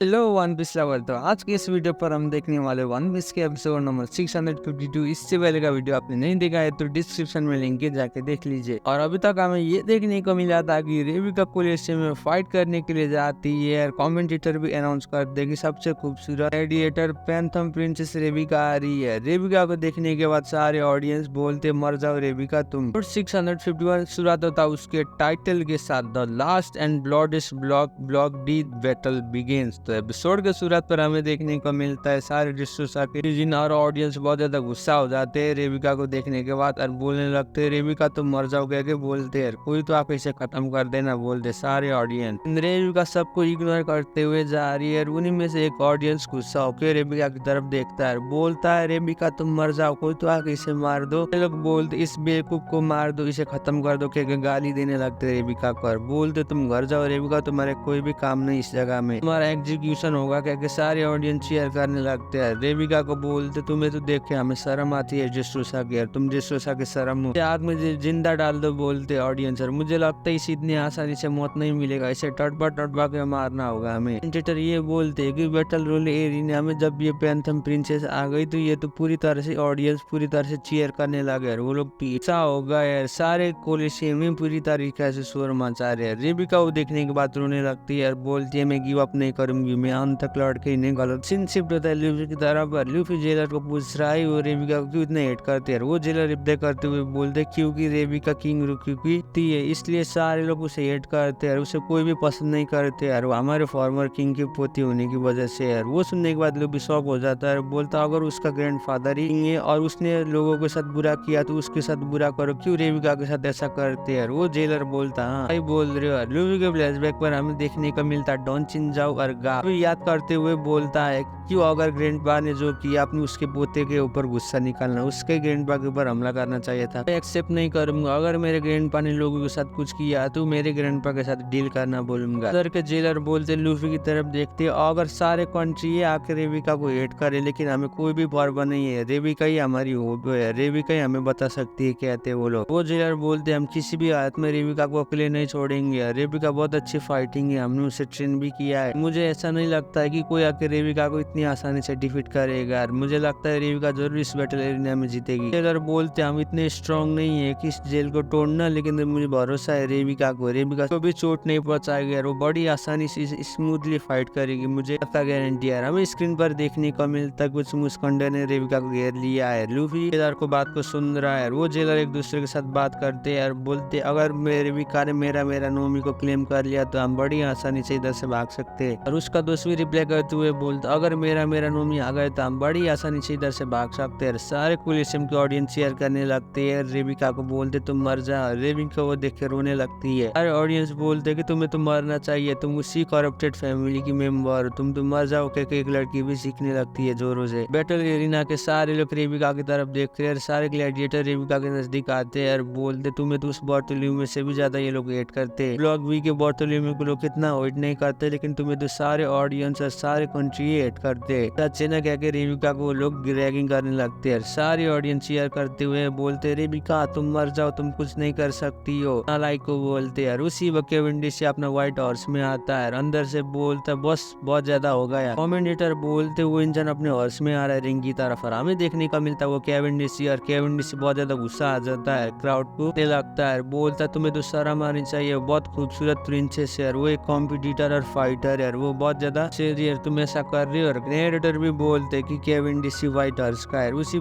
Hello one piece lover. तो आज के इस वीडियो पर हम देखने वाले वन पीस के एपिसोड नंबर 652। इससे पहले का वीडियो आपने नहीं देखा है तो डिस्क्रिप्शन में लिंक है, जाके देख लीजिए। और अभी तक हमें ये देखने को मिला था कि रेबिका कोलिशियम में फाइट करने के लिए जाती है और कमेंटेटर भी अनाउंस कर देगी सबसे खूबसूरत रेडिएटर पैंथम प्रिंसेस रेबिका आ रही है। रेबिका को देखने के बाद सारे ऑडियंस बोलते मर जाओ रेबिका तुम। 651 शुरुआत होता उसके टाइटल के साथ the last and bloodiest block the battle begins. तो एपिसोड के शुरुआत पर हमें देखने को मिलता है सारे डिस्ट्रोसा के जिन और ऑडियंस बहुत ज्यादा गुस्सा हो जाते हैं रेबिका को देखने के बाद और बोलने लगते हैं रेबिका तुम मर जाओ कह के बोलते हैं कोई तो आप इसे खत्म कर देना बोलते सारे ऑडियंस। रेबिका सबको इग्नोर करते हुए जा रही है। उन्हीं में से एक ऑडियंस गुस्सा होकर रेबिका की तरफ देखता है, बोलता है रेबिका तुम मर जाओ कोई तो आके इसे मार दो। ये लोग बोलते इस बेवकूफ को मार दो, इसे खत्म कर दो कह के गाली देने लगते रेबिका पर। बोलते तुम घर जाओ रेबिका, तुम्हारे कोई भी काम नहीं इस जगह में, तुम्हारा एग्जीक्यूशन होगा कह के सारे ऑडियंस चीयर करने लगते हैं। रेबिका को बोलते तुम्हें तो देख के हमें शर्म आती है जिस्ट्रोसा की, तुम जिस्ट्रोसा के शर्म हो, आग में जिंदा डाल दो बोलते ऑडियंस। और मुझे लगता है इसे इतनी आसानी से मौत नहीं मिलेगा, इसे टटपा के मारना होगा हमें। कमेंटेटर ये बोलते है कि बैटल रोल एरिना में जब ये पैंथम प्रिंसेस आ गई तो ये तो पूरी तरह से ऑडियंस पूरी तरह से चीयर करने लगे। वो लोग पीछा होगा यार, सारे कोलिशियम में पूरी तरीके से शोर मचा रहे हैं। रेबिका को देखने के बाद रोने लगती है और बोलती है मैं गिव अप नहीं करूंगी, मैं अंत तक लड़ के नहीं गलत। सीन शिफ्ट होता है लूफी की तरफ पर। लूफी जेलर को पूछ रहा है वो रेबिका को क्यों इतना हेट करते हैं। वो जेलर रिप्लाई करते हुए बोलते क्योंकि रेबिका किंग रुकी है इसलिए सारे लोग उसे हेट करते हैं, उसे कोई भी पसंद नहीं करते यार, वो हमारे फॉर्मर किंग की पोती होने की वजह से यार। वो सुनने के बाद लूफी शॉक हो जाता है, बोलता अगर उसका ग्रैंडफादर ही है और उसने लोगों के साथ बुरा किया तो उसके साथ बुरा करो, क्यों रेबिका के साथ ऐसा करते यार। वो जेलर बोलता हाँ भाई बोल रहे हो। लूफी के फ्लैशबैक पर हमें देखने को मिलता डॉन चिनजाओ और गा याद करते हुए बोलता है क्यों अगर ग्रैंडपा ने जो किया अपने उसके पोते के ऊपर गुस्सा निकालना, उसके ग्रैंडपा के ऊपर हमला करना चाहिए था। मैं एक्सेप्ट नहीं करूंगा, अगर मेरे ग्रैंडपा ने लोगों के साथ कुछ किया तो मेरे ग्रैंडपा के साथ डील करना बोलूंगा। उधर के जेलर बोलते लूफी की तरफ देखते अगर सारे कंट्री आके रेबिका को हेट करे लेकिन हमें कोई भी पर्व नहीं है, रेबिका ही हमारी होप है, रेबिका ही हमें बता सकती है कहते वो लोग। वो जेलर बोलते हम किसी भी हालत में रेबिका को अकेले नहीं छोड़ेंगे, रेबिका बहुत अच्छी फाइटिंग है, हमने उसे ट्रेन भी किया है, मुझे ऐसा नहीं लगता है कि कोई आके रेबिका को इतनी आसानी से डिफीट करेगा। मुझे लगता है रेबिका जरूर इस बैटल एरिना में जीतेगी। जेलर बोलते हम इतने स्ट्रॉन्ग नहीं है कि इस जेल को तोड़ना, लेकिन मुझे भरोसा है रेबिका को भी चोट नहीं पहुंचाएगी और वो बड़ी आसानी से स्मूथली फाइट करेगी, मुझे पक्का गारंटी है। हमें स्क्रीन पर देखने को मिलता कुछ मुस्कंडे ने रेबिका को घेर लिया है। लूफी जेलर को बात को सुन रहा है, वो जेलर एक दूसरे के साथ बात करते हैं और बोलते अगर रेबिका ने मेरा नोमी को क्लेम कर लिया तो हम बड़ी आसानी से इधर से भाग सकते हैं। और उसका दोस्त भी रिप्लाई करते हुए बोलता अगर मेरा नोमी आ गए तो हम बड़ी आसानी से इधर से भाग सकते हैं। सारे कोलिशियम के ऑडियंस शेयर करने लगते हैं, रेबिका को बोलते तुम मर जा। रेबिका को देख के रोने लगती है। सारे ऑडियंस बोलते कि तुम्हें तो मरना चाहिए, तुम उसी करप्टेड फैमिली की मेंबर हो, तुम तो मर जाओ कह के एक लड़की भी सीखने लगती है जोरों से। बैटल एरिना के सारे लोग रेबिका की तरफ देखते हैं, सारे ग्लैडिएटर रेबिका के नजदीक आते हैं और बोलते तुम्हें तो उस बार्टोलोम्यू से भी ज्यादा ये लोग हेट करते हैं। ब्लॉक बी के बार्टोलोम्यू को लोग कितना हेट नहीं करते, लेकिन तुम्हें तो सारे ऑडियंस और सारे कंट्री हेट करते हैं। अच्छे न कह के रेबिका को लोग रैगिंग करने लगते हैं। सारी ऑडियंस चीयर करते हुए बोलते रेबिका तुम मर जाओ, तुम कुछ नहीं कर सकती हो, नालायक को बोलते हैं। उसी वक्त केविन से अपना व्हाइट हॉर्स में आता है, अंदर से बोलता है बस बहुत ज्यादा हो गया। कमेंटेटर बोलते वो इंजन अपने हॉर्स में आ रहा है रिंग की तरफ, और हमें देखने का मिलता है वो केविन और केविन बहुत ज्यादा गुस्सा आ जाता है, क्राउड को लगता है, बोलता तुम्हें तो शर्म आनी चाहिए, बहुत खूबसूरत प्रिंसेस है, वो एक कॉम्पिटिटर और फाइटर है, वो बहुत ज्यादा सीरियस तुम ऐसा कर रही हो। और ग्लैडिएटर भी बोलते कि केविन डीसी व्हाइट हॉर्स का है। उसी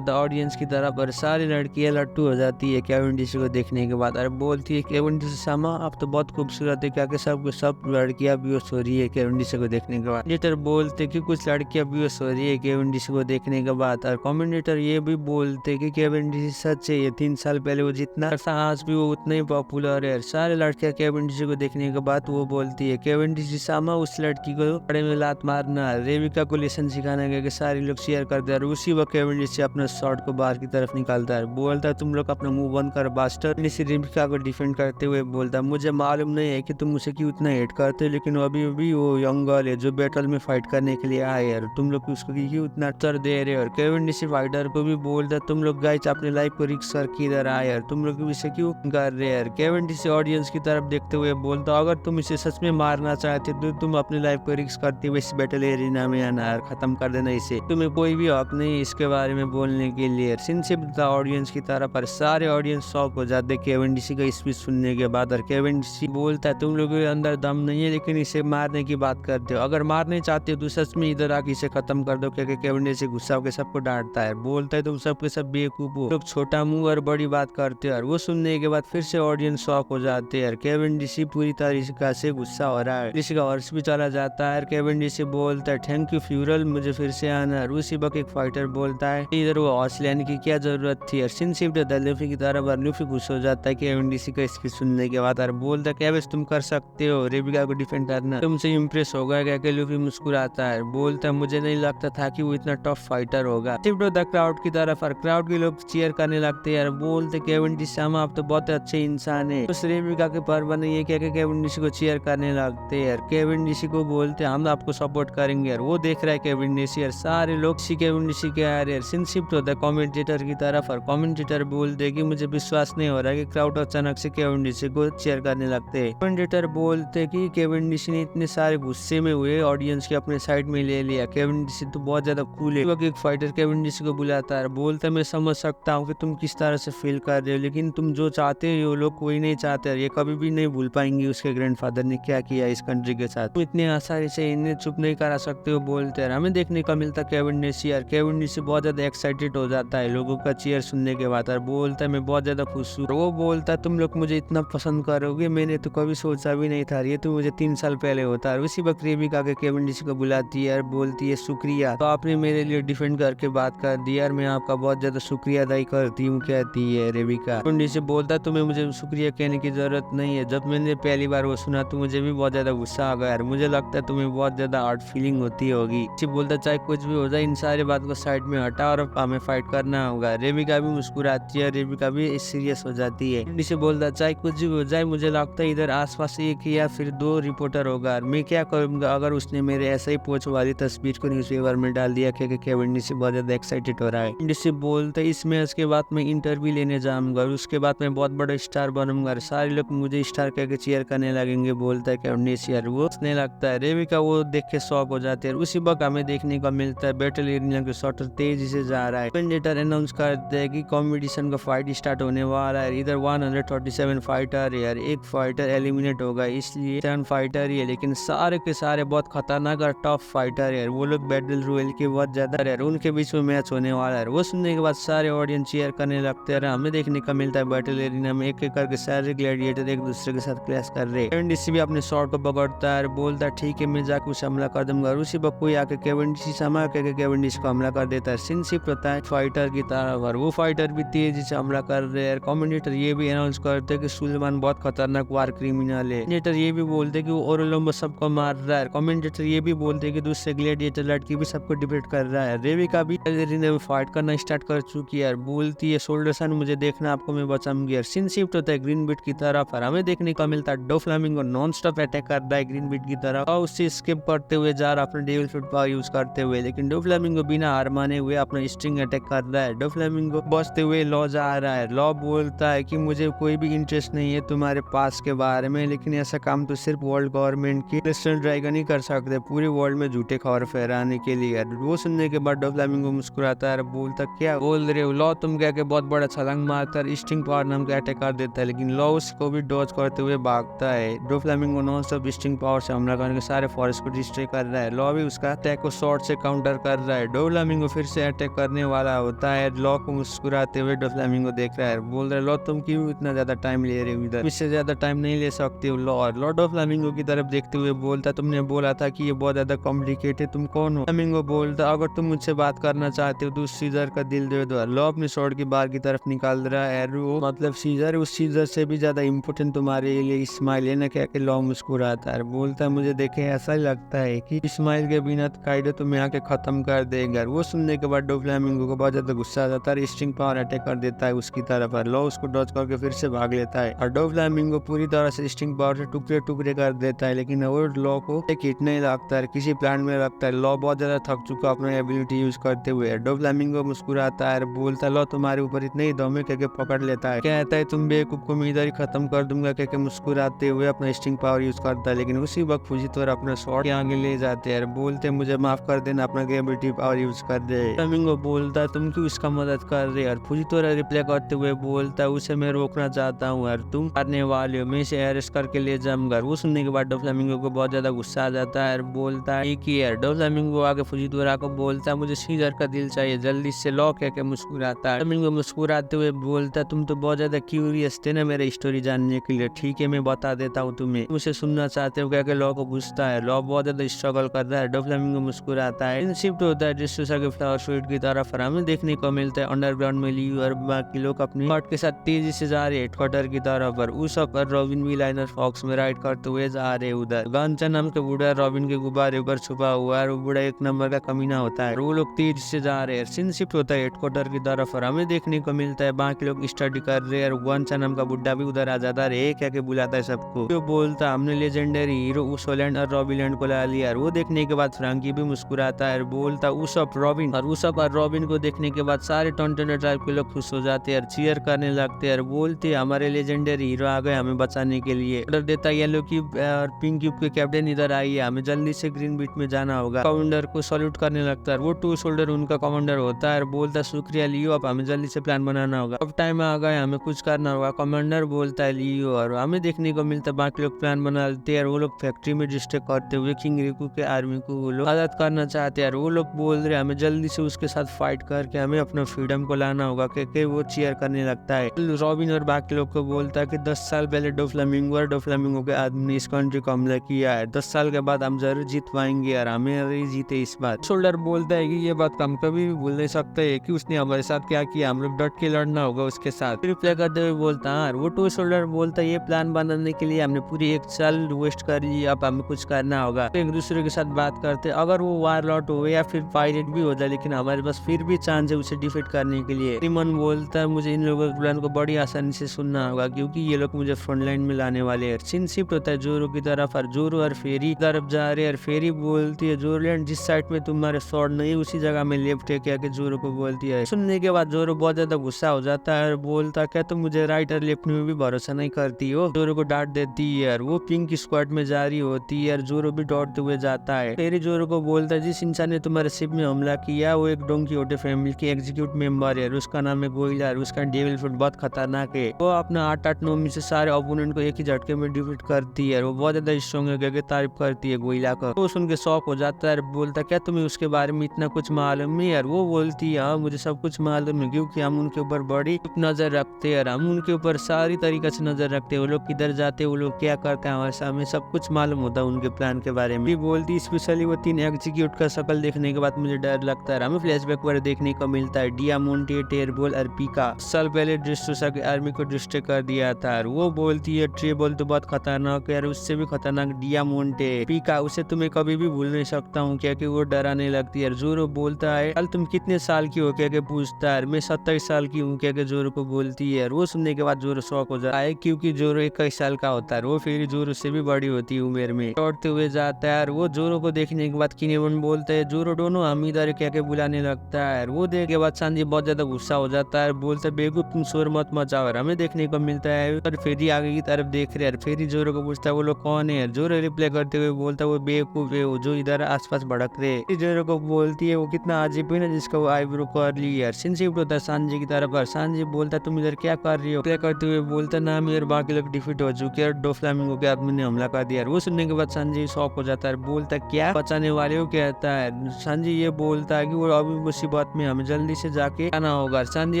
ऑडियंस की तरफ और सारी लड़कियां लट्टू हो जाती है केविन डीसी को देखने के बाद, और बोलती है केविन डीसी सामा आप तो बहुत खूबसूरत है, क्या कि सब लड़कियां बेहोश हो रही है केविन डीसी को देखने के बाद। ग्लैडिएटर बोलते कि कुछ लड़कियां बेहोश हो रही है केविन डीसी को देखने के बाद, और कमेंटेटर ये भी बोलते कि केविन डीसी सच है, ये 3 साल पहले वो जितना था आज भी वो उतना ही पॉपुलर है। सारे लड़कियां केविन डीसी को देखने के बाद वो बोलती है केविन डीसी सामा उस लड़की को बड़े में लात मारना, रेबिका को लेसन सिखाने के सारे लोग शेयर करते हैं। उसी वक्त केविन डीसी अपना शॉट को बाहर की तरफ निकालता है, बोलता है तुम लोग अपना मुंह बंद कर बास्टर। रेबिका को डिफेंड करते हुए बोलता मुझे मालूम नहीं है कि तुम मुझे क्यों इतना हेट करते हो, लेकिन अभी भी वो यंग गर्ल है जो बैटल में फाइट करने के लिए आए यार, तुम लोग उसको क्यों इतना उत्तर दे रहे हो। और केविन डीसी फाइटर को भी बोलता तुम लोग गाइस अपने लाइफ को रिस्क करके इधर आए यार, तुम लोग इसे क्यों कर रहे यार। केविन डीसी ऑडियंस की तरफ देखते हुए बोलता अगर तुम इसे सच में मारना चाहते तो तुम अपनी लाइफ को रिस्क करते हुए इस बैटल एरिना में आना यार, खत्म कर देना इसे, तुम्हें कोई भी हक नहीं इसके बारे में बोलने के लिए। सिंसिप था ऑडियंस की तरफ पर सारे ऑडियंस शॉक हो जाते केविन-डीसी का स्पीच सुनने के बाद। और केविन-डीसी बोलता है तुम लोगों के अंदर दम नहीं है लेकिन इसे मारने की बात करते हो, अगर मारने चाहते हो तो सच में इधर आके इसे खत्म कर दो। क्योंकि केविन-डीसी गुस्सा होकर सबको डांटता है, बोलता है तुम सबके सब बेवकूफ हो, लोग छोटा मुंह और बड़ी बात करते हो। और वो सुनने के बाद फिर से ऑडियंस शॉक हो जाते हैं। केविन-डीसी पूरी तरीके से गुस्सा हो रहा है, डीसी का हॉर्स भी चला जाता है। केविन-डीसी बोलता है थैंक यू फ्यूरल, मुझे फिर से आना। उसी वक्त एक फाइटर बोलता है इधर वो हॉर्स लेने की क्या जरूरत थी। और सिंसिप लूफी की तरफ और लूफी खुश हो जाता है केविन-डीसी का स्पीच सुनने के बाद। और बोलता है कैविस तुम कर सकते हो, रेबिका को डिफेंड करना तुमसे इम्प्रेस होगा। क्या लूफी मुस्कुराता है, बोलता है मुझे नहीं लगता था कि वो इतना टफ फाइटर होगा। शिफ्ट होता क्राउड की तरफ और क्राउड के लोग चीयर करने लगते हैं। बोलते केविन-डीसी आप तो बहुत अच्छे इंसान है, उस रेबिका के पर बने ये क्या केविन-डीसी को चीयर करने लगते हैं। केविन-डीसी को बोलते हम आपको सपोर्ट करेंगे। और वो देख रहा है केविन-डीसी और सारे लोग केविन-डीसी के आ रहे हैं। सीन शिफ्ट होता है कमेंटेटर की तरफ और कमेंटेटर बोलते कि मुझे विश्वास नहीं हो रहा कि क्राउड अचानक से केविन-डीसी को चीयर करने लगते हैं। कमेंटेटर बोलते कि केविन-डीसी ने इतने सारे गुस्से में हुए ऑडियंस के अपने साइड में ले लिया, केविन-डीसी तो बहुत ज्यादा कूल है। एक फाइटर केविन-डीसी को बुलाता है, बोलता मैं समझ सकता हूँ कि तुम किस तरह से फील कर रहे हो, लेकिन तुम जो चाहते हो लोग कोई नहीं चाहते। ये कभी भी नहीं भूल पाएंगे उसके ग्रैंडफादर ने क्या किया इस कंट्री के साथ, तुम इतने आसानी से इन्हें चुप नहीं करा सकते हो। बोलते हैं हमें देखने का मिलता केविन-डीसी और केविन-डीसी बहुत ज्यादा एक्साइटेड हो जाता है लोगों का चीयर सुनने के बाद। और बोलता है मैं बहुत ज्यादा खुश हूँ। वो बोलता है तुम लोग मुझे इतना पसंद करोगे, मैंने तो कभी सोचा भी नहीं था, ये तो मुझे 3 साल पहले होता है। उसी वक्त रेबिका के केविन-डीसी को बुलाती है और बोलती है शुक्रिया, तो आपने मेरे लिए डिफेंड करके बात कर दी यार, मैं आपका बहुत ज्यादा शुक्रिया अदा करती हूँ, कहती है रेबिका। केविन-डीसी बोलता है तुम्हें मुझे शुक्रिया कहने की जरूरत नहीं है, जब मैंने पहली बार वो सुना तो मुझे भी बहुत ज्यादा गुस्सा आ गया यार, मुझे लगता है तुम्हें बहुत ज्यादा हार्ड फीलिंग होती होगी। बोलता चाहे कुछ भी हो जाए इन सारी बात को साइड में हटा और हमें फाइट करना होगा। रेबिका भी मुस्कुराती है, रेबिका भी सीरियस हो जाती है। केविन-डीसी बोलता चाहे कुछ भी हो जाए मुझे लगता है इधर आसपास एक या फिर 2 रिपोर्टर होगा, मैं क्या करूंगा अगर उसने मेरे ऐसे ही पोच वाली तस्वीर को न्यूज़पेपर में डाल दिया। क्योंकि केविन-डीसी बहुत ज्यादा एक्साइटेड हो रहा है। केविन-डीसी बोलता है इस मैच के बाद मैं इंटरव्यू लेने जाऊंगा और उसके बाद मैं बहुत बड़ा स्टार बनूंगा, सारे लोग मुझे स्टार कहकर चीयर करने लगेंगे। बोलता है केविन-डीसी यार वो हंसने लगता है। रेबिका वो देख के शॉक हो जाते हैं। उसी वक्त हमें देखने को मिलता है बैटल एरिना के शॉटर तेजी से जा रहा है। कमेंटेटर अनाउंस करते हैं कि कॉम्पिटिशन का फाइट स्टार्ट होने वाला है। इधर 137 फाइटर है यार, एक फाइटर एलिमिनेट होगा इसलिए 10 फाइटर ही है, लेकिन सारे के सारे बहुत खतरनाक और टफ फाइटर है। वो लोग बैटल रॉयल के बहुत ज्यादा है, उनके बीच में मैच होने वाला है। वो सुनने के बाद सारे ऑडियंस चीयर करने लगते हैं। हमें देखने को मिलता है बैटल एरिना में एक एक करके सारे ग्लैडिएटर एक दूसरे के साथ क्लैश कर रहे हैं। केविन-डीसी भी अपने शॉट को पकड़ता है, बोलता है ठीक है मैं जाकर उसे हमला कर दूंगा। उसी वक्त कोई आके केविन-डीसी सामने करके केविन-डीसी को हमला कर देता है। सीन शिफ्ट होता है फाइटर की तरफ और वो फाइटर भी तेजी से हमला कर रहे हैं। कमेंटेटर ये भी अनाउंस करते हैं कि सुलेमान बहुत खतरनाक वार क्रिमिनल है। कमेंटेटर ये भी बोलते हैं कि वो ओरोलोम्बो सबको मार रहा है। कमेंटेटर ये भी बोलते हैं कि दूसरे ग्लैडिएटर लड़की भी सबको डिफीट कर रहा है। रेबिका भी एरिना में फाइट करना स्टार्ट कर चुकी है, बोलती है सोल्डरसन मुझे देखना आपको मैं बचाऊंगी। सीन शिफ्ट होता है ग्रीन बीट की तरफ और हमें देखने को मिलता है डोफ्लामिंगो नॉन स्टॉप अटैक कर रहा है ग्रीन बीट की तरफ और उससे स्किप करते हुए जा रहा अपने डेविल फ्रूट पावर यूज करते हुए, लेकिन डोफ्लामिंगो बिना हार माने हुए अपना स्ट्रिंग अटैक कर रहा है। डोफ्लामिंगो बचते हुए लॉ जा रहा है। लॉ बोलता है कि मुझे कोई भी इंटरेस्ट नहीं है तुम्हारे पास के बारे में, लेकिन ऐसा काम तो सिर्फ वर्ल्ड गवर्नमेंट की नेशनल ड्रैगन ही कर सकते पूरे वर्ल्ड में झूठे खबर फैलाने के लिए। वो सुनने के बाद डोफ्लामिंगो मुस्कुराता है, बोलता क्या बोल रहे हो लॉ, तुम क्या के बहुत बड़ा छलांग मारता है स्ट्रिंग पावर नाम का अटैक कर देता है, लेकिन लॉ उसको भी डॉज करते हुए भागता है। Doflamingo non stop string power से हमला करके सारे फॉरेस्ट को डिस्ट्रॉय कर रहा है। लॉ भी उसका अटैक को शॉर्ट से काउंटर कर रहा है। डोफ्लामिंगो फिर से अटैक करने वाला होता है। लॉ को मुस्कुराते हुए डोफ्लामिंगो देख रहा है, बोल रहा है लॉ तुम क्यों इतना ज्यादा टाइम ले रहे हो, इधर इससे ज्यादा टाइम नहीं ले सकते हो। लॉ डोफ्लामिंगो की तरफ देखते हुए बोलता तुमने बोला था कि ये बहुत ज्यादा कॉम्प्लिकेटेड, तुम कौन हो। फ्लामिंगो बोलता अगर तुम मुझसे बात करना चाहते हो तो उस सीजर का दिल दे दो। लॉ अपने शॉर्ट की बार की तरफ निकाल रहा है, एरो मतलब सीजर, उस सीजर से भी ज्यादा इम्पोर्टेंट तुम्हारे लिए स्माइल है ना, क्या कि लॉ मुस्कुराता है, बोलता है मुझे देखे ऐसा ही लगता है कि स्माइल के बिना काइडो तुम्हें आके खत्म कर देगा। वो सुनने के बाद डोफ्लामिंगो को बहुत ज्यादा गुस्सा आ जाता है, स्ट्रिंग पावर अटैक कर देता है उसकी तरफ। लॉ उसको डॉज करके फिर से भाग लेता है और डोफ्लामिंगो पूरी तरह से स्ट्रिंग पावर से टुकड़े टुकड़े कर देता है, लेकिन वो लॉ को एक हिट नहीं लगता है, किसी प्लान में लगता है। लॉ बहुत ज्यादा थक चुका अपना एबिलिटी यूज करते हुए। डोफ्लामिंगो मुस्कुराता है, बोलता लॉ तुम्हारे ऊपर इतने ही दम है, कहके पकड़ लेता है, कहता है तुम बेवकूफ को मैं इधर ही खत्म कर दूंगा, कहके मुस्कुराते हुए अपना स्ट्रिंग पावर यूज करता है। लेकिन उसी वक्त फुजीतोरा अपना शॉट के आगे ले जाते हैं, बोलते मुझे माफ कर देना, अपना एबिलिटी पावर यूज कर दे। फ्लेमिंगो बोलता तुम क्यों इसका मदद कर रहे यार। फुजीतोरा रिप्लाई करते हुए बोलता उसे मैं रोकना चाहता हूँ यार, तुम करने वाले हो, मैं इसे अरेस्ट करके ले जाऊंगा। वो सुनने के बाद डोफ्लामिंगो को बहुत ज्यादा गुस्सा आ जाता है, बोलता है कि यार। डोफ्लामिंगो आगे फुजीतोरा को बोलता मुझे सीजर का दिल चाहिए, जल्दी से लॉ कह के मुस्कुराता है। फ्लेमिंगो मुस्कुराते हुए बोलता तुम तो बहुत ज्यादा क्यूरियस थे ना मेरी स्टोरी जानने के लिए, ठीक है मैं बता देता हूँ तुम्हें, उसे सुनना चाहते हो क्या के लॉ को पूछता है। लॉ बहुत ज्यादा स्ट्रगल करता है, डोफ्लामिंगो मुस्कुराता है। शिफ्ट होता है डिस्ट्रोसा के फ्लावर स्वीट की तरफ, हमें देखने को मिलता है अंडरग्राउंड में लियू और बाकी लोग अपनी पार्ट के साथ तेजी से जा रहे हैं हेडक्वार्टर की तरफ। पर उसप और रॉबिन भी लाइनर फॉक्स में राइड करते हुए जा रहे उधर। गांचा नाम के बूढ़ा रॉबिन के गुब्बारे ऊपर छुपा हुआ है, वो बूढ़ा एक नंबर का कमीना होता है। वो लोग तेजी से जा रहे हैं। सीन शिफ्ट होता है हेडक्वार्टर की तरफ और हमें देखने को मिलता है बाकी लोग स्टडी कर रहे हैं। गांचा नाम का बुड्ढा भी उधर आ जाता है, क्या के बुलाता है सबको। जो बोलता हमने लेजेंडरी हीरो उसोलैंड और रॉबिलैंड को ला लिया। वो देखने के बाद फ्रैंकी भी मुस्कुराता है, बोलता उसप रॉबिन। और उसप और रॉबिन को देखने के बाद सारे टॉन्टेनर ट्राइब के लोग खुश हो जाते हैं, चीयर करने लगते हैं, बोलते हमारे लेजेंडरी हीरो आ गए हमें बचाने के लिए। ऑर्डर देता है येलो क्यूब और पिंक क्यूब के कैप्टन इधर आइए, हमें जल्दी से ग्रीन बीट में जाना होगा। कमांडर को सॉल्यूट करने लगता है, वो टू शोल्डर उनका कमांडर होता है, बोलता शुक्रिया लियो, अब हमें जल्दी से प्लान बनाना होगा, अब टाइम आ गया हमें कुछ करना होगा। कमांडर बोलता है लियो। और हमें देखने को मिलता है बाकी लोग प्लान बनाते हैं। वो लोग फैक्ट्री में डिस्ट्रैक्ट करते हुए किंग रिकू के आर्मी को वो लोग आजाद करना चाहते हैं। वो लोग बोल रहे हमें जल्दी से उसके साथ फाइट करके हमें अपना फ्रीडम को लाना होगा, क्योंकि वो चीयर करने लगता है। रॉबिन और बाकी लोग को बोलता है कि 10 साल पहले डोफ्लामिंगो और डोफ्लामिंगो के आदमी ने इस कंट्री को हमला किया है, 10 साल के बाद हम जरूर जीत पाएंगे और हमें जीते इस बात। शोल्डर बोलता है कि ये बात हम कभी भी भूल नहीं सकते कि उसने हमारे साथ क्या किया, हम लोग डट के लड़ना होगा उसके साथ। रिप्लाई करते हुए बोलता है वो टू शोल्डर बोलता है ये प्लान बनाने के लिए हमने पूरी 1 साल वेस्ट कर ली, अब हमें कुछ करना होगा। तो एक दूसरे के साथ बात करते अगर वो वारलॉट हो या फिर पायरेट भी हो जाए, लेकिन हमारे पास फिर भी चांस है उसे डिफीट करने के लिए। रिमन बोलता है मुझे इन लोगों के प्लान को बड़ी आसानी से सुनना होगा, क्योंकि ये लोग मुझे फ्रंट लाइन में लाने वाले हैं। सीन शिफ्ट होता है जोरो की तरफ और जोरो और फेरी तरफ जा रहे हैं। फेरी बोलती है जोरलैंड जिस साइड में तुम्हारे स्वॉर्ड नहीं उसी जगह में लेफ्ट है क्या के जोरो को बोलती है। सुनने के बाद जोरो बहुत ज्यादा गुस्सा हो जाता है और बोलता क्या तुम मुझे राइट और लेफ्ट में भी भरोसा नहीं करती हो। जोरो को डांट देती है और वो पिंक स्क्वाड में जारी होती है और जोरो भी दौड़ते हुए जाता है। फेरी जोरो को बोलता है जिस इंसान ने तुम्हारे शिप में हमला किया वो एक डोंकी होटे फैमिली की एग्जीक्यूटिव मेंबर है, उसका नाम है गोइला और उसका डेविल फुट बहुत खतरनाक है। वो अपना 8-8-9 में से सारे ओपोनेंट को एक ही झटके में डिफीट करती है। वो बहुत ज्यादा स्ट्रॉन्ग है करके तारीफ करती है गोइला का। वो सुन के शॉक हो जाता है, बोलता क्या तुम्हें उसके बारे में इतना कुछ मालूम है यार। वो बोलती है हाँ मुझे सब कुछ मालूम है, क्योंकि हम उनके ऊपर बड़ी नजर रखते हैं, हम उनके ऊपर सारी तरीके से नजर रखते हैं, वो लोग किधर जाते हैं वो लोग क्या करते हैं हमारे सामने सब कुछ मालूम होता है उनके प्लान के बारे में। भी बोलती स्पेशली वो 3 एग्जीक्यूट का शकल देखने के बाद मुझे डर लगता है। हमें फ्लैशबैक पर देखने को मिलता है डियामोंटे, टेरबोल और पीका साल पहले ड्रेस्टोसा की आर्मी को डिस्ट्रैक्ट कर दिया था। वो बोलती है ट्रेबोल तो बहुत खतरनाक है, उससे भी खतरनाक डियामोंटे। पीका उसे तुम्हें कभी भी भूल नहीं सकता हूँ क्या कि वो डराने लगती है। जोरो बोलता है कल तुम कितने साल की हो क्या के पूछता है। मैं 27 साल की हूँ क्या के जोरो को बोलती है। वो सुनने के बाद जोरो शौक हो जाता है, क्योंकि जोरो 21 साल का होता है। वो फिर जोरो से भी बड़ी होती है उम्र में। दौड़ते हुए जाता है। वो जोरो को देखने के बाद किनेमन बोलता है जोरो दोनों हम इधर क्या के बुलाने लगता है। वो देख के बाद सांजी बहुत ज्यादा गुस्सा हो जाता है, बोलता है बेवकूफ तुम शोर मत मचाओ। हमें देखने को मिलता है और फेरी आगे की तरफ देख रहे हैं। फेरी जोरो को पूछता है वो लोग कौन है। जोरो रिप्लाई करते हुए बोलता है वो बेवकूफ है जो इधर आसपास भड़क रहे। जोरो को बोलती है वो कितना अजीब है ना जिसका वो आईब्रो कर ली यार। सीन शिफ्ट होता है सांजी की तरफ और सांजी बोलता है तुम इधर क्या कर रही हो। करते हुए बोलता नाम और बाकी लोग डिफीट हो चुके हैं, डोफ्लामिंगो के आदमी ने हमला कर दिया। वो सुनने के बाद सांजी शॉक हो जाता है, बोलता क्या बचाने वाले हो कहता है। सांजी ये बोलता है कि वो अभी मुसीबत में हमें जल्दी से जाके आना होगा। सांजी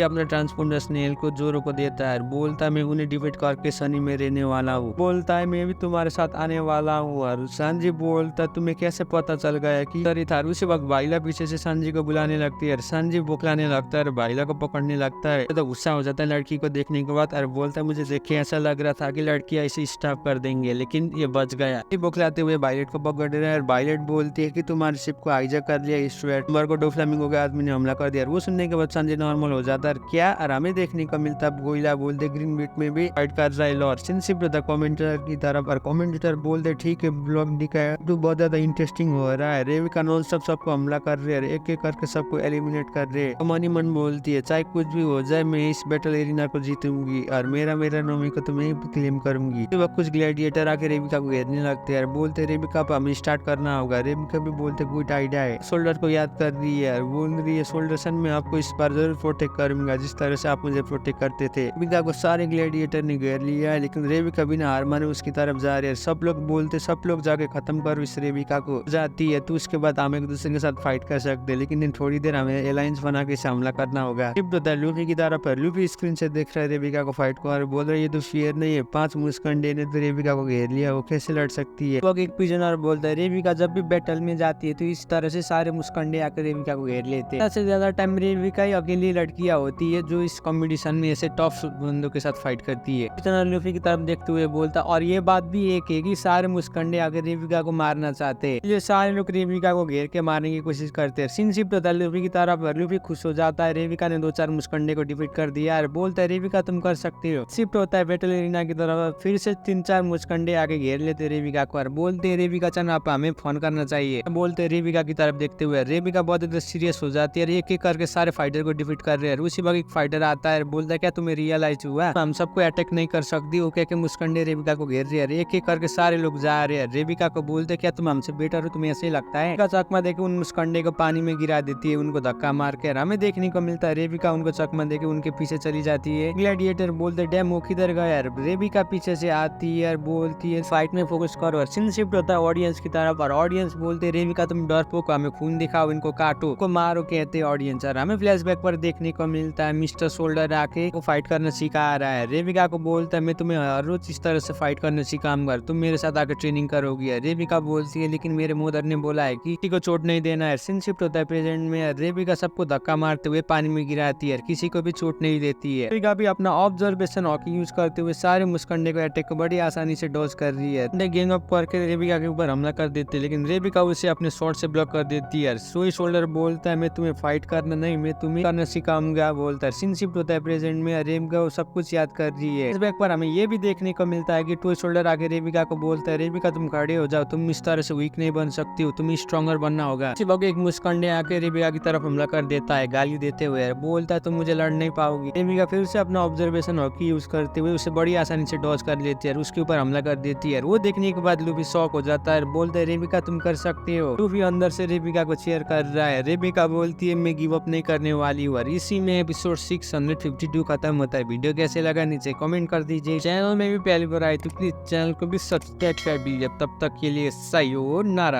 अपने ट्रांसपोंडर स्नेल को जोरो को देता है, बोलता है मैं उन्हें डिफीट करके सनी में रहने वाला हूँ। बोलता है मैं भी तुम्हारे साथ आने वाला हूँ। और सांजी बोलता तुम्हें कैसे पता चल गया कि सरी था। उसी वक्त भाईला पीछे से सांजी को बुलाने लगती है। सांजी बोखलाने लगता है, भाईला को पकड़ने लगता है। तो गुस्सा हो जाता है लड़की को देखने के बाद और बोलता है मुझे देखे ऐसा लग रहा था कि लड़की ऐसे स्टॉप कर देंगे, लेकिन ये बच गया। बोखलाते हुए वायलेट को पकड़ रहा है। वायलेट बोलती है कि तुम्हारी शिप को हाईजैक कर लिया स्टुअर्ट, तुम्हारे को डोफ्लामिंगो के आदमी ने हमला कर दिया। वो सुनने के बाद सांजी नॉर्मल हो जाता है। क्या और हमें देखने को मिलता है गोइला बोलते ग्रीन बीट में भी फाइट कर रहा है लॉर। सिंसिप था कमेंटेटर की तरफ और कमेंटेटर बोलते ठीक है ब्लॉग दिखाया तो बहुत ज्यादा इंटरेस्टिंग हो रहा है। रेविका नॉन सबको हमला कर रहे हैं, एक एक करके सबको एलिमिनेट कर रहे हैं। मनी मन बोलती है चाहे कुछ भी हो जाए मैं इस बैटल एरिना को जीतूंगी और मेरा नोमी को तो मैं क्लेम करूंगी। तो कुछ ग्लैडिएटर आके रेविका को घेरने लगते होते हैं, बोलते रेबिका अब हमें स्टार्ट करना होगा। रेबिका भी बोलते गुड आइडिया है, शोल्डर को याद कर रही है, बोल रही है शोल्डर सन मैं आपको इस बार जरूर प्रोटेक्ट करूंगा जिस तरह से आप मुझे प्रोटेक्ट करते थे। रेबिका को सारे ग्लैडिएटर ने घेर लिया है, लेकिन रेबिका बिना हार माने उसकी तरफ जा रहे हैं। सब लोग बोलते सब लोग जाके खत्म करो इस रेबिका को, जाती है तो उसके बाद हम एक दूसरे के साथ फाइट कर सकते हैं, लेकिन थोड़ी देर हमें अलायंस बना के हमला करना होगा। शिफ्ट होता है लूफी की तरफ पर। लूफी स्क्रीन से देख रहा है रेबिका को फाइट को और बोल रहा है ये तो फेयर नहीं है, 5 मुस्कंडे ने तो रेबिका को घेर लिया, वो कैसे लड़ सकती है। वो एक पिजनर बोलता है रेबिका जब भी बैटल में जाती है तो इस तरह से सारे मुस्कंडे आकर रेबिका को घेर लेते हैं। सबसे ज्यादा टाइम रेबिका ही अकेली लड़कियां होती है जो इस कॉम्पिटिशन में ऐसे टॉप बंदों के साथ फाइट करती है। पिजनर लूफी की तरफ देखते हुए बोलता और ये बात भी एक है कि सारे मुस्कंडे आकर रेबिका को मारना चाहते हैं, ये सारे लोग रेबिका को घेर के मारने की कोशिश करते हैं। सीन शिफ्ट होता है लूफी की तरफ। लूफी खुश हो जाता है, रेबिका ने 2-4 मुस्कंडे को डिफीट कर दिया और बोलता है रेबिका तुम कर सकती हो। शिफ्ट होता है बैटल एरिना की तरफ। फिर से 3-4 मुस्कंडे आके घेर लेते रेबिका को और बोलते रेबिका चल आप हमें फोन करना चाहिए। बोलते रेबिका की तरफ देखते हुए रेबिका बहुत ज्यादा सीरियस हो जाती है, एक एक करके सारे फाइटर को डिफीट कर रहे हैं। उसी वक्त एक फाइटर आता है, बोलता है क्या तुम्हें रियलाइज हुआ हम सबको अटैक नहीं कर सकती, वो क्या मुस्कंडे रेबिका को घेर रहे हैं। एक एक करके सारे लोग जा रहे हैं। रेबिका को बोलते क्या तुम हमसे बेटर हो, तुम्हें ऐसे ही लगता है। चकमा देके उन मुस्कंडे को पानी में गिरा देती है, उनको धक्का मार के। हमें देखने को मिलता है रेबिका उनको चकमा देके उनके पीछे चली जाती है। ग्लैडिएटर बोलते डैम वो किधर गया यार। रेबिका पीछे से आती है और बोलती है फाइट में फोकस करो। सीन शिफ्ट होता है ऑडियंस की तरफ और ऑडियंस बोलते रेबिका तुम डरपोक, हमें खून दिखाओ, इनको काटो, को मारो कहते हैं ऑडियंस। और हमें फ्लैशबैक पर देखने को मिलता है मिस्टर शोल्डर आके वो फाइट करना सिखा रहा है। रेबिका को बोलता है मैं तुम्हें हर रोज इस तरह से फाइट करना सिखाऊंगा, तुम मेरे साथ आकर ट्रेनिंग करोगी। रेबिका बोलती है लेकिन मेरे मदर ने बोला है कि किसी को चोट नहीं देना है। सीन शिफ्ट होता है प्रेजेंट में। रेबिका सबको धक्का मारते हुए पानी में गिराती है, किसी को भी चोट नहीं देती है। रेबिका भी अपना ऑब्जर्वेशन हॉकी यूज करते हुए सारे मुस्कंडे को अटैक को बड़ी आसानी से डॉज कर रही है। गैंग अप करके रेबिका के ऊपर हमला कर देते हैं, लेकिन रेबिका उसे अपने शॉट से ब्लॉक कर देती है। सोई शोल्डर बोलता है मैं तुम्हें फाइट करना नहीं, मैं तुम्हें करना सिखाऊंगा बोलता है। सीन शिफ्ट होता है प्रेजेंट में। रेबिका सब कुछ याद कर रही है। इस बैक पर हमें ये भी देखने को मिलता है कि टॉय शोल्डर आके रेबिका को बोलता है रेबिका तुम खड़े हो जाओ, तुम इस तरह से वीक नहीं बन सकती हो, तुम्हें स्ट्रॉन्गर बनना होगा। इसी वक्त एक मुस्कंडे आके रेबिका की तरफ हमला कर देता है गाली देते हुए, बोलता है तुम मुझे लड़ नहीं पाओगी। रेबिका फिर से अपना ऑब्जर्वेशन हॉकी यूज करते हुए उसे बड़ी आसानी से डॉज कर लेती है और उसके ऊपर हमला कर देती है। वो देखने के बाद लूफी शॉक हो जाता है, बोलता है रेबिका तुम कर सकती हो। लूफी अंदर से रेबिका को चेयर कर रहा है। रेबिका बोलती है मैं गिव अप नहीं करने वाली हूँ। इसी में एपिसोड 652 खत्म होता है। वीडियो कैसे लगा नीचे कमेंट कर दीजिए। चैनल में भी पहली बार आए तो प्लीज चैनल को भी सब्सक्राइब कर दीजिए। तब तक के लिए सायोनारा।